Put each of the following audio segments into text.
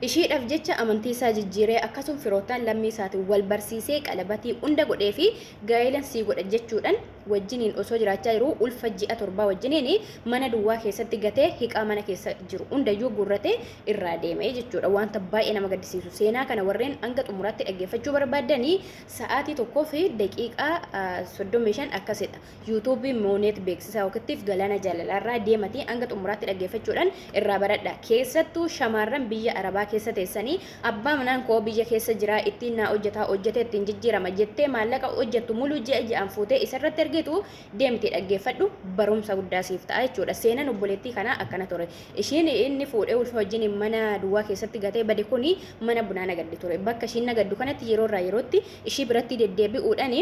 ishiidhaaf jecha amantii isaa jijjiiree akkasuma firootaan lammii isaatiin wal barsiisee qalabatii hunda godhee fi gaa'elan sii godha jechuudhaan wajjiniin osoo jiraachaa jiru ulfa ji'a 7 wajjiniin mana duwwaa keessatti gatee hiqaa mana keessa jiru hundayyuu guurratee irraa deemee jechuudha. Wanta baay'ee nama gaddisiisu seenaa kana warreen hanga xumuraatti dhaggeeffachuu barbaadanii sa'aatii 1 fi daqiiqaa 35 akkasidha. yuutuubii mooneet beeksisaa yookiin galaana jaalalaarraa deematii hanga xumuraatti dhaggeeffachuudhaan irraa baradha. Keessattuu shamarran biyya Arabaa keessa teessanii abbaa manaan koo biyya keessa jira ittiin naa hojjetee ittiin jijjiirama jettee maallaqa hojjettu muluu ji'a ji'aan fuutee isarratti ergitu deemtee dhaggeeffadhu barumsa guddaa siif ta'a jechuudha. Seenaan obboleettii kanaa akkana ture. Ishiin inni fuudhee ulfa wajjin mana duwwaa keessatti gatee bade kuni mana bunaa nagaddi ture. Bakka ishiin nagaddu kanatti yeroo irraa yerootti ishii biratti deddeebi'uudhaan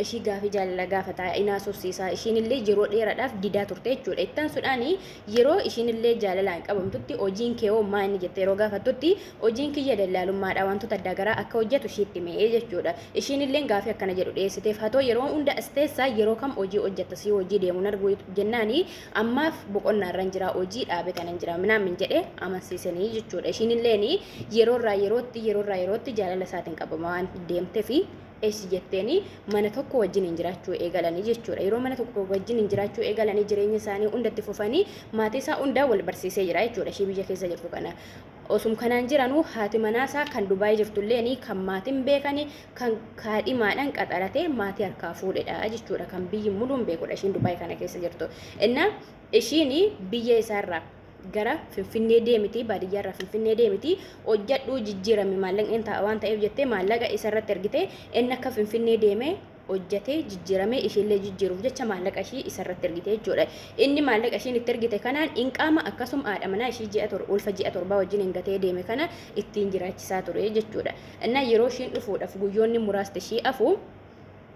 ishii gaafii jaalala gaafata inaa sofsiisaa ishiin illee yeroo dheeraadhaaf didaa turte jechuudha. Ittaan sudhaanii yeroo ishiin illee jaalalaan qabamtutti hojiin kee hoo maali jettee yeroo gaafattutti hojiin kiyya dallaalummaadha wantoota adda garaa akka hojjetu ishiitti mee jechuudha. Ishiin illee gaafii akkana jedhu dhiyeessiteef haa ta'u yeroo hunda isteessaa yeroo kam hojii hojjetta si hojii deemuun argu jennaanii ammaaf boqonnaarra jira hojii dhaabe kana jira minaamin jedhee amansiisanii jechuudha. Ishiin illee yeroo irraa yerootti jaalala isaatiin qabama waan deemteef eessi jetteeni mana tokko wajjin jiraachuu eegalanii jechuudha. Yeroo mana tokko wajjin jiraachuu eegalanii jireenya isaanii hundatti fufanii maatii isaa hundaa wal barsiisee jira jechuudha. Ishii biyya keessa jirtu kana osum kanaan jiranuu haati manaasaa kan Dubaay jirtullee kan maatiin beekanii kan kaadhimaadhaan qaxaratee maatii harkaa fuudhedha jechuudha. Kan biyyi muluun beekudha ishiin Dubaay kana keessa jirtu. Inna ishiin biyya isaarraa gara Finfinnee deemiti baadiyyaarraa Finfinnee deemiti hojjadhuu jijjiirame maallaqni ta'a waan ta'eef jettee maallaqa isarratti ergite inni akka Finfinnee deemee hojjatee jijjiirame ishiillee jijjiiruuf jecha maallaqa ishii isarratti ergite jechuudha. Inni maallaqa ishiin itti ergite kanaan inqaama akkasuma haadha manaa ishii ulfa ji'a 7 wajjin hingatee deeme kana ittiin jiraachisaa ture jechuudha. Inna yeroo ishiin dhufuudhaaf guyyoonni muraasti ishii afu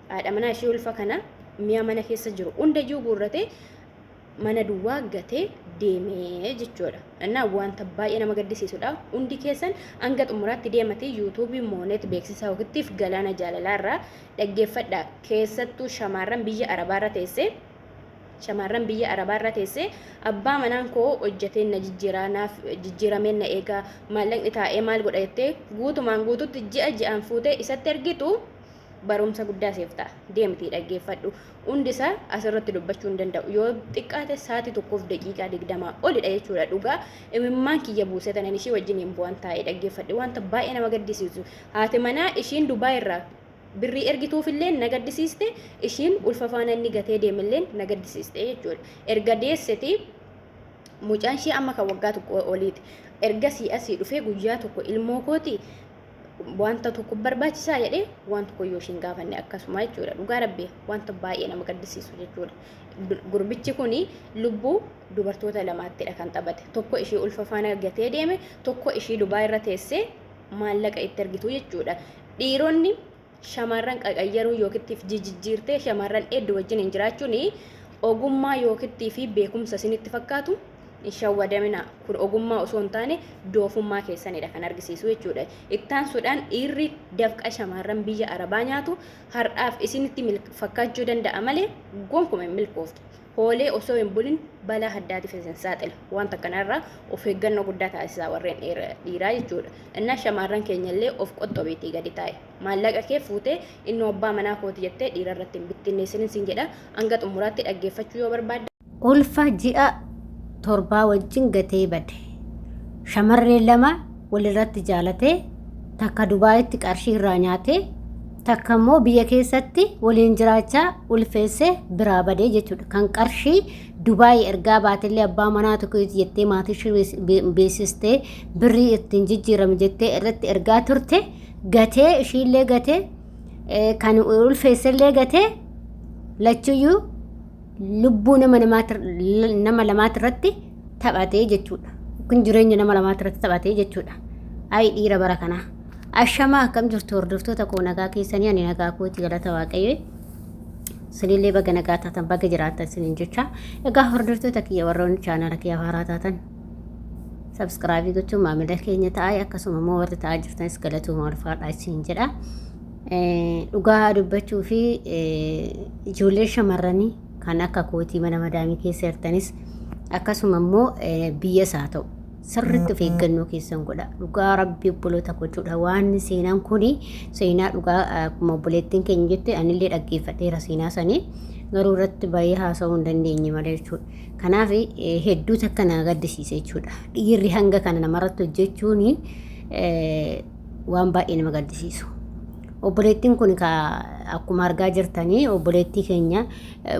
haadha manaa ishii ulfa kana mi'a mana keessa jiru hundayyuu guurratee mana duwwaa gatee deemee jechuudha. Innaa wanta baay'ee nama gaddisiisudha. Hundi keessan hanga xumuraatti deematee yuutuubii mooneet beeksisaa yookiin galaana jaalalaarraa dhaggeeffadha. Keessattuu shamarran biyya Arabaarra teessee abbaa manaan koo hojjetee na jijjiiramee na eegaa maallaqni taa'ee maal godha jettee guutumaan guututti ji'a ji'aan fuutee isatti ergitu barumsa guddaa siif ta'a. Deemtii dhaggeeffadhu. Hundi isaa asirratti dubbachuu hin danda'u. Yoo xiqqaate sa'aatii 1 daqiiqaa 20 olidha jechuudha. Dhugaa imimmaan kiyya buusee tanan ishii wajjin hin bu'an taa'ee dhaggeeffadhe. Wanta baay'ee nama gaddisiisu. Haati manaa ishiin Dubaay irraa birrii ergituufillee na gaddisiiste ishiin ulfa faana inni gatee deemillee na gaddisiiste jechuudha. Erga deesseti mucaan ishii amma kan waggaa 1 oliiti. Erga asii dhufee guyyaa tokko ilmoo kooti wanta tokko barbaachisaa jedhee waan tokko yoo ishiin gaafanne akkasuma jechuudha. Dhugaa Rabbii wanta baay'ee nama gaddisiisu jechuudha. Gurbichi kuni lubbuu dubartoota lamaattidha kan taphate. Tokko ishii ulfa faana gatee deeme, tokko ishii Dubaay irra teessee maallaqa itti ergitu jechuudha. Dhiironni shamarran qaqayyaruu yookiin jijjiirtee shamarran hedduu wajjin hin jiraachuun ogummaa yookiin fi beekumsa isinitti fakkaatu shawwadamina kun ogummaa osoo hin taane doofummaa keessanidha kan argisiisu jechuudha. Ittaan sudhaan dhiirri dafqa shamarran biyya Arabaa nyaatu har'aaf isinitti fakkaachuu danda'a malee gonkumaa hin milkooftu. Hoolee osoo hin bulin balaa addaatiif isin saaxila. Wanta kanarraa of eeggannoo guddaa taasisaa warreen dhiiraa jechuudha. Innaa shamarran keenyallee of qoxxobeetii gadi taa'e. Maallaqa kee fuutee inni abbaa manaa kooti jettee dhiira irratti hin bittinneessin sin jedha. Hanga xumuraatti dhaggeeffachuu yoo barbaadda. Ulfa ji'a 7 wajjin gatee bade. Shamarreen lama walirratti jaalatee takka Dubaayitti qarshii irraa nyaatee takka immoo biyya keessatti waliin jiraachaa ulfeessee biraa badee jechuudha. Kan qarshii Dubaay ergaa baatillee abbaa manaa tokko jettee maatii beeksistee birrii ittiin jijjiirame jettee irratti ergaa turte gatee ishiillee gatee kan ulfeessellee gatee lachuyyuu lubbuu nama lamaatirratti taphatee jechuudha. Kun jireenya nama lamaatirratti taphatee jechuudha. Ay dhiira bara kanaa. Ashamaa akkam jirtu hordoftoota koo nagaa keessanii ani nagaa kooti galata waaqayyoo. Sinillee baga nagaa taatan baga jiraattan sinin jecha. Egaa hordoftoota kiyya warroonni chaanala kiyya haaraa taatan subscribe gochuun maamila keenya ta'aa akkasuma immoo warri ta'aa jirtanis galatuma ulfaadhaa isin jedha. Dhugaa dubbachuu fi ijoollee shamarranii kan akka kootii mana madaamii keessa jirtanis akkasuma immoo biyya isaa ta'u sirriitti of eeggannoo keessan godha. Dhugaa rabbii obboloota gochuudha. Waan seenaan kuni seenaa dhugaa akkuma obboleettiin keenya jette anillee dhaggeeffadheera seenaa sanii. Garuu irratti baay'ee haasa'uu hin dandeenye malee jechuudha. Kanaaf hedduu takka na gaddisiise jechuudha. Dhiirri hanga kana namarratti hojjechuun waan baay'ee nama gaddisiisu. Obboleettiin kun akkuma argaa jirtanii obboleettii keenya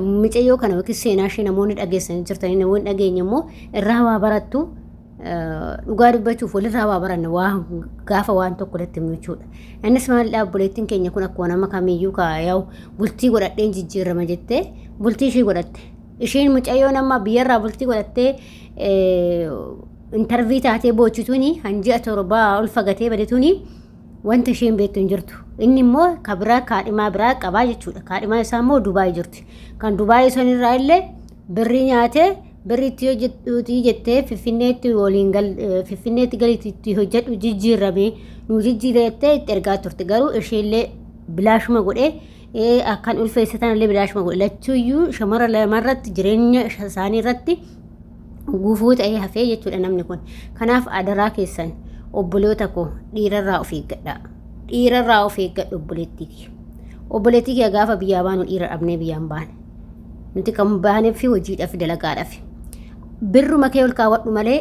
mucayyoo kana yookiin seenaa ishee namoonni dhageessanii jirtanii namoonni dhageenye immoo irraa waa barattu dhugaa dubbachuuf walirraa waa baranna waan gaafa waan tokko irratti himnu jechuudha. Innis maalidhaa obboleettiin keenya kun akkuma nama kamiyyuu yaa'u bultii godhadheen jijjiirama jettee bultii ishee godhatte. Isheen mucayyoo nama biyyarraa bultii godhattee intarvii taatee boochituuni hanji'a 7 ol fagatee badetuuni wanta isheen beektu hin jirtu. Inni immoo kabiraa kaadhimaa biraa qabaa jechuudha. Kaadhimaa isaa immoo Dubaay jirti. Kan Dubaay sanirraa illee birrii nyaatee birriitti hojjetuutii jettee Finfinneetti waliin Finfinneetti galiitti hojjedhu jijjiirramee nu jijjiirettee itti ergaa turte. Garuu isheellee bilaashuma godhee akkan ulfeessatan illee bilaashuma godhe. Lachuuyyuu shamara lamarratti jireenya isaanii irratti gufuu ta'ee hafee jechuudha namni kun. Kanaaf adaraa keessan obboloota koo dhiirarraa of eeggadha. Dhiirarraa of eeggadhu obboleettii. Obboleettii kee gaafa biyyaa baanu dhiira dhabnee biyyaan baane. Nuti kan baaneef fi hojiidhaaf dalagaadhaaf. Birruma kee ol kaawwadhu malee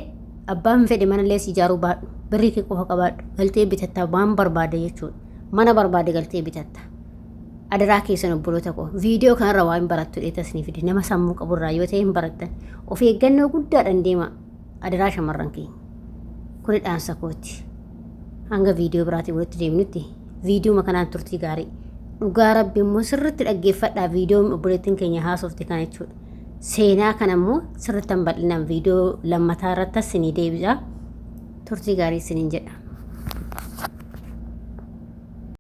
abbaan fedhe manallee si ijaaruu baadhu. Birrii kee qofa qabaadhu. Galtee bitatta waan barbaade jechuudha. Mana barbaade galtee bitatta. Adaraa keessan obboloota koo viidiyoo kanarra waan barattu dheetasni fide nama sammuu qaburraa yoo ta'e hin barattan of eeggannoo guddaadhaan deema. Adaraa shamarran keenya. Kuni dhaansa kooti. Hanga viidiyoo biraatii walitti deemnutti viidiyoo kanaan turtii gaarii. Dhugaa rabbi immoo sirriitti dhaggeeffadhaa viidiyoo obboleettiin keenya haasofte kana jechuudha. Seenaa kana immoo sirriitti bal'inaan viidiyoo lammataa irratti isinii deebisa. Turtii gaarii isiniin jedha.